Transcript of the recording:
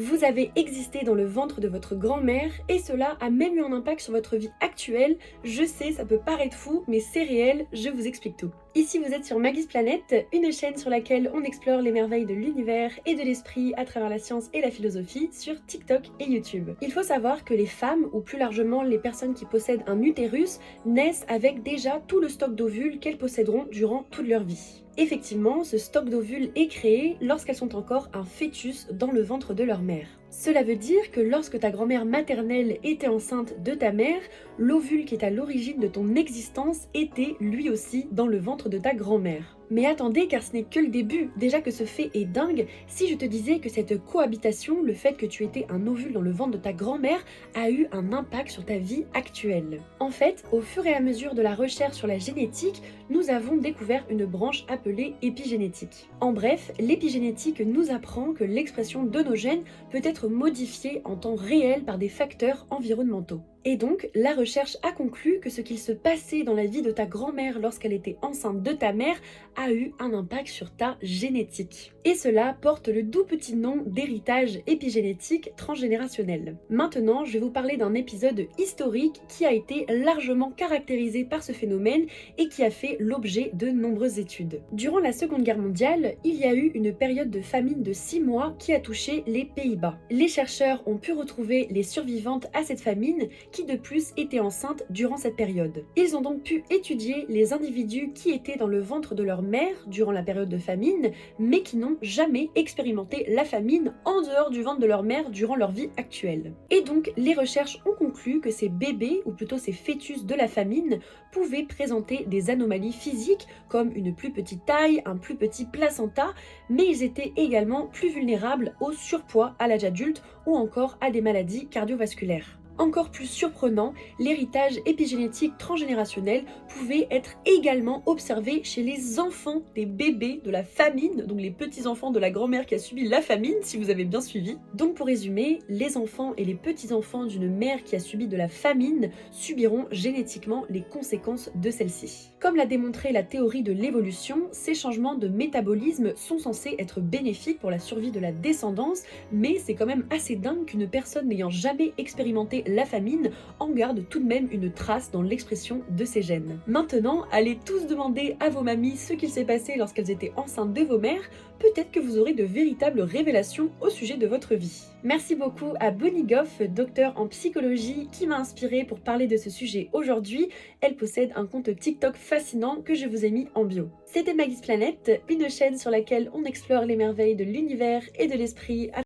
Vous avez existé dans le ventre de votre grand-mère et cela a même eu un impact sur votre vie actuelle. Je sais, ça peut paraître fou, mais c'est réel, je vous explique tout. Ici vous êtes sur Maggie's Planet, une chaîne sur laquelle on explore les merveilles de l'univers et de l'esprit à travers la science et la philosophie sur TikTok et YouTube. Il faut savoir que les femmes, ou plus largement les personnes qui possèdent un utérus, naissent avec déjà tout le stock d'ovules qu'elles posséderont durant toute leur vie. Effectivement, ce stock d'ovules est créé lorsqu'elles sont encore un fœtus dans le ventre de leur mère. Cela veut dire que lorsque ta grand-mère maternelle était enceinte de ta mère, l'ovule qui est à l'origine de ton existence était lui aussi dans le ventre de ta grand-mère. Mais attendez, car ce n'est que le début, déjà que ce fait est dingue, si je te disais que cette cohabitation, le fait que tu étais un ovule dans le ventre de ta grand-mère, a eu un impact sur ta vie actuelle. En fait, au fur et à mesure de la recherche sur la génétique, nous avons découvert une branche appelée épigénétique. En bref, l'épigénétique nous apprend que l'expression de nos gènes peut être modifiée en temps réel par des facteurs environnementaux. Et donc, la recherche a conclu que ce qu'il se passait dans la vie de ta grand-mère lorsqu'elle était enceinte de ta mère a eu un impact sur ta génétique. Et cela porte le doux petit nom d'héritage épigénétique transgénérationnel. Maintenant, je vais vous parler d'un épisode historique qui a été largement caractérisé par ce phénomène et qui a fait l'objet de nombreuses études. Durant la Seconde Guerre mondiale, il y a eu une période de famine de 6 mois qui a touché les Pays-Bas. Les chercheurs ont pu retrouver les survivantes à cette famine qui de plus étaient enceintes durant cette période. Ils ont donc pu étudier les individus qui étaient dans le ventre de leur mère durant la période de famine, mais qui n'ont jamais expérimenté la famine en dehors du ventre de leur mère durant leur vie actuelle. Et donc, les recherches ont conclu que ces bébés, ou plutôt ces fœtus de la famine, pouvaient présenter des anomalies physiques comme une plus petite taille, un plus petit placenta, mais ils étaient également plus vulnérables au surpoids à l'âge adulte ou encore à des maladies cardiovasculaires. Encore plus surprenant, l'héritage épigénétique transgénérationnel pouvait être également observé chez les enfants des bébés de la famine, donc les petits-enfants de la grand-mère qui a subi la famine, si vous avez bien suivi. Donc pour résumer, les enfants et les petits-enfants d'une mère qui a subi de la famine subiront génétiquement les conséquences de celle-ci. Comme l'a démontré la théorie de l'évolution, ces changements de métabolisme sont censés être bénéfiques pour la survie de la descendance, mais c'est quand même assez dingue qu'une personne n'ayant jamais expérimenté la famine en garde tout de même une trace dans l'expression de ses gènes. Maintenant, allez tous demander à vos mamies ce qu'il s'est passé lorsqu'elles étaient enceintes de vos mères, peut-être que vous aurez de véritables révélations au sujet de votre vie. Merci beaucoup à Bonnie Goff, docteur en psychologie, qui m'a inspirée pour parler de ce sujet aujourd'hui. Elle possède un compte TikTok fascinant que je vous ai mis en bio. C'était Maggie's Planet, une chaîne sur laquelle on explore les merveilles de l'univers et de l'esprit